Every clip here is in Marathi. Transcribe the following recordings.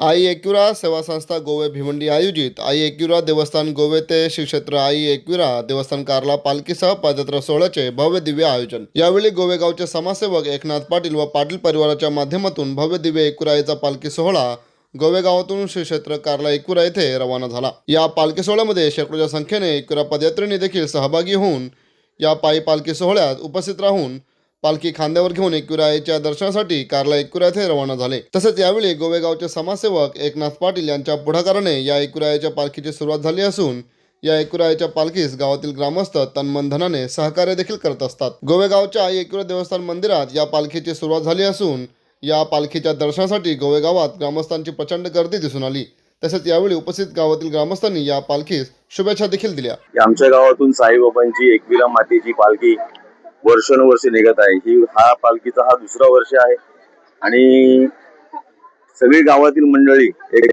आई एकविरा सेवा संस्था गोवे भिवंडी आयोजित आई एकविरा देवस्थान गोवे ते श्री क्षेत्र आई एकविरा देवस्थान कार्ला पालखीसह पदयात्रा सोहळ्याचे भव्य दिव्य आयोजन। यावेळी गोवे गावचे समाजसेवक एकनाथ पाटील व पाटील परिवाराच्या माध्यमातून भव्य दिव्य एकविराचा पालखी सोहळा गोवे गावातून श्री क्षेत्र कार्ला एकविरा येथे रवाना झाला। या पालखी सोहळ्यामध्ये शेकडोच्या संख्येने एकविरा पदयात्रेंनी देखील सहभागी होऊन या पायी पालखी सोहळ्यात उपस्थित राहून पालखी खांद्यावर घेऊन एकविराच्या दर्शनासाठी कार्ला एकविरा येथे रवाना झाले। तसेच यावेळी गोवे गावचे समाजसेवक एकनाथ पाटील यांच्या पुढाकाराने या एकविराच्या पालखीची सुरुवात झाली असून या एकविराच्या पालखीस गावातील ग्रामस्थ तनमन धनाने सहकार्य देखील करत असतात। गोवे गावच्या आई एकविरा देवस्थान मंदिरात या पालखीची सुरुवात झाली असून या पालखीच्या दर्शनासाठी गोवे गावात ग्रामस्थांची प्रचंड गर्दी दिसून आली। तसेच यावेळी उपस्थित गावातील ग्रामस्थांनी या पालखीस शुभेच्छा देखील दिल्या। आमच्या गावातून साईबाबांची एकविरा मातेची पालखी वर्षानुवर्षे निघत आहे। हा पालखीचा हा दुसरा वर्ष आहे आणि सगळी गावातील मंडळी एक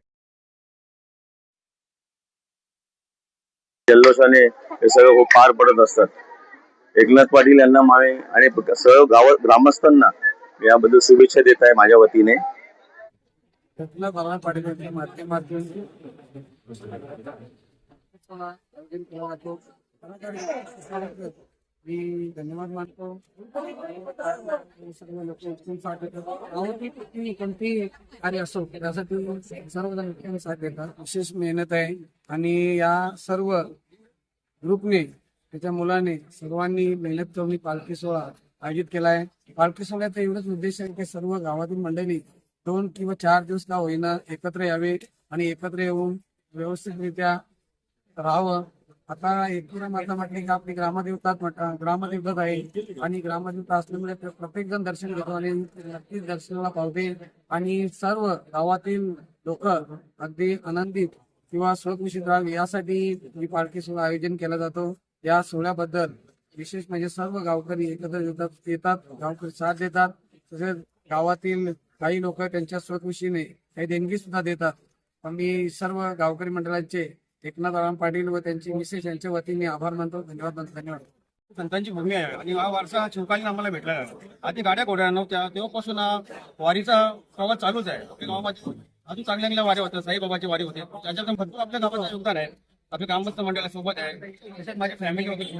जल्लोषाने हे सगळं पार पडत असतात। एकनाथ पाटील यांना माने आणि सर्व गाव ग्रामस्थांना याबद्दल शुभेच्छा देत आहे माझ्या वतीने। पाटील माध्यमातून मी धन्यवाद मानतो। सर्व लोक कोणती कार्य असो त्यासाठी सर्वजण साथ देतात। विशेष मेहनत आहे आणि या सर्व ग्रुपने त्याच्या मुलाने सर्वांनी मेहनत करून पालखी सोहळा आयोजित केला आहे। पालखी सोहळ्याचा एवढाच उद्देश आहे की सर्व गावातील मंडळी 2 किंवा 4 दिवस का होईना एकत्र यावे आणि एकत्र येऊन व्यवस्थितरित्या राहावं। आता एकविरा माता म्हटली की आपली ग्रामदेवता आहे आणि ग्रामदेवता असल्यामुळे प्रत्येक जण दर्शन घेतो आणि नक्कीच दर्शनाला पावते आणि सर्व गावातील लोक अगदी आनंदित किंवा सुरक्षित राहावे यासाठी ही पालखी सोहळा आयोजन केला जातो। या सोहळ्याबद्दल विशेष म्हणजे सर्व गावकरी एकत्र येतात, गावकरी साथ देतात। तसेच गावातील काही लोक त्यांच्या स्वखुशीने काही देणगी सुद्धा देतात। आम्ही सर्व गावकरी मंडळांचे एकनाथ पाटील व त्यांची मिसेस यांच्या वतीने आभार मानतो। धन्यवाद। संतांची भूमी आहे आणि हा वारसा शिवकालीन आम्हाला भेटला आहे। आधी गाड्या घोड्या नव्हत्या तेव्हापासून वारीचा प्रवास चालूच आहे। गावामध्ये अजून चांगल्या वारी होत्या, साईबाबाची वारी होते, त्याच्यातून भरपूर आपल्या गावात योगदान आहे। आपल्या ग्रामस्थ मंडळासोबत आहे, तसेच माझी फॅमिली वगैरे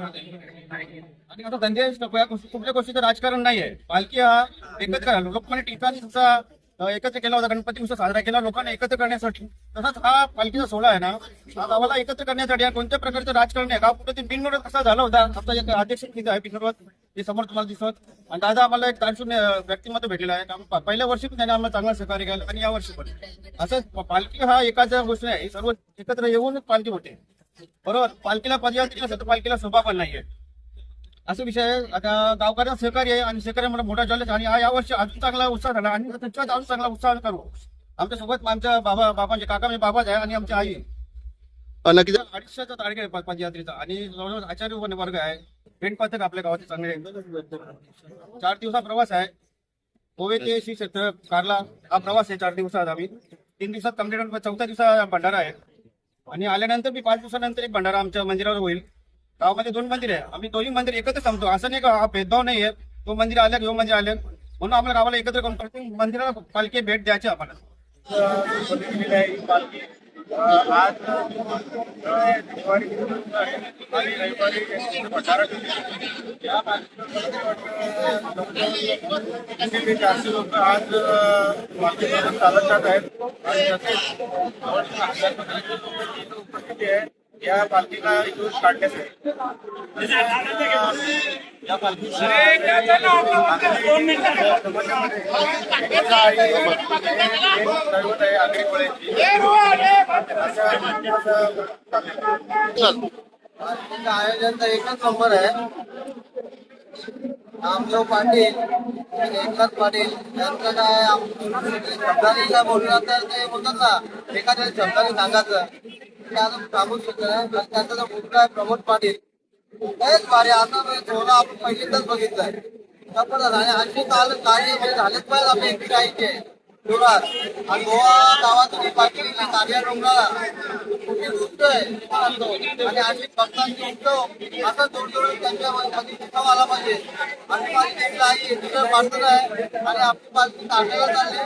आणि आता धंदे कुठल्या गोष्टीचं राजकारण नाही आहे। पालखी हा एकत्र लोकमान्य टिळकांचा एकत्र केला होता, गणपती उत्सव साजरा केला लोकांना एकत्र करण्यासाठी। तसाच हा पालखीचा सोहळा आहे ना, हा गावाला एकत्र करण्यासाठी कोणत्या प्रकारचं राजकारण नाही। गाव कुठे बिनविरोध कसा झाला होता, आमचा एक अध्यक्ष तिथे आहे बिनविरोध, ते समोर तुम्हाला दिसत। आणि दादा आम्हाला एक दानशून्य व्यक्तिमत्व भेटलेला आहे। पहिल्या वर्षी पण त्याने आम्हाला चांगला सहकार्य केलं आणि या वर्षी पण असं पालखी हा एकाच गोष्ट नाही, सर्व एकत्र येऊनच पालखी होते। बरोबर, पालखीला पदयात्रा नसेल तर पालखीला शोभा पण नाहीये, असं विषय आहे। आता गावकऱ्यांना सहकार्य आहे आणि सहकार्यामध्ये मोठा जल्लोष आणि या वर्षी अजून चांगला उत्साह झाला आणि त्याच्यात अजून चांगला उत्साह करू। आमच्या सोबत आमच्या बाबांचे काका म्हणजे बाबाच आहे आणि आमची आई नक्कीच 250चा तारीख आहे पदयात्रेचा आणि जवळजवळ आचार्य वर्ग आहे। पेंट पथक आपल्या गावाचे चांगले 4 दिवसा प्रवास आहे। गोवे ते श्री क्षेत्र कार्ला हा प्रवास आहे 4 दिवसात। आम्ही 3 दिवसात कम्प्लीट, 4थ्या दिवसा भंडारा आहे आणि आल्यानंतर मी 5 दिवसानंतर एक भंडारा आमच्या मंदिरावर होईल। गावामध्ये 2 मंदिर आहे, आम्ही 2ही मंदिर एकत्र थांबतो, असं नाही का हा भेदभाव नाही आहे। 2 मंदिर आले, 2 मंदिर आले म्हणून आपल्या गावाला एकत्र करून प्रत्येक मंदिराला पालखी भेट द्यायची आम्हाला। आज दिवाळी आणि रविवारी लोक आज चालत जात आहेत आणि उपस्थिती आहे या पालखीला इथून काढण्यासाठी। या पालखीचा आयोजन तर एकच नंबर आहे। आमदेव पाटील एकनाथ पाटील यांचं काय शब्दाने बोललं तर ते बोलतात ना, एखाद्या शब्दाने सांगायचं अजून सांगू शकत। त्यांचा जो मुलगा आहे प्रमोद पाटील, तेच भारी आता सोहळा आपण पहिल्यांदाच बघितलाय, जबरदस्त। आणि अशी काल कार्य म्हणजे झालेच पाहिजे आपल्या एकविराईचे जोरात आणि गोवा गावातून पालखी कार्य डोंगराला मोठी गोष्ट आहे आणि अशी भक्तांची उत्सव असं जोडजोड त्यांच्या मध्ये उत्सव आला पाहिजे। आणि पालखी आई तिथं पाठवलं आहे आणि आपली पालखी काढायला चालली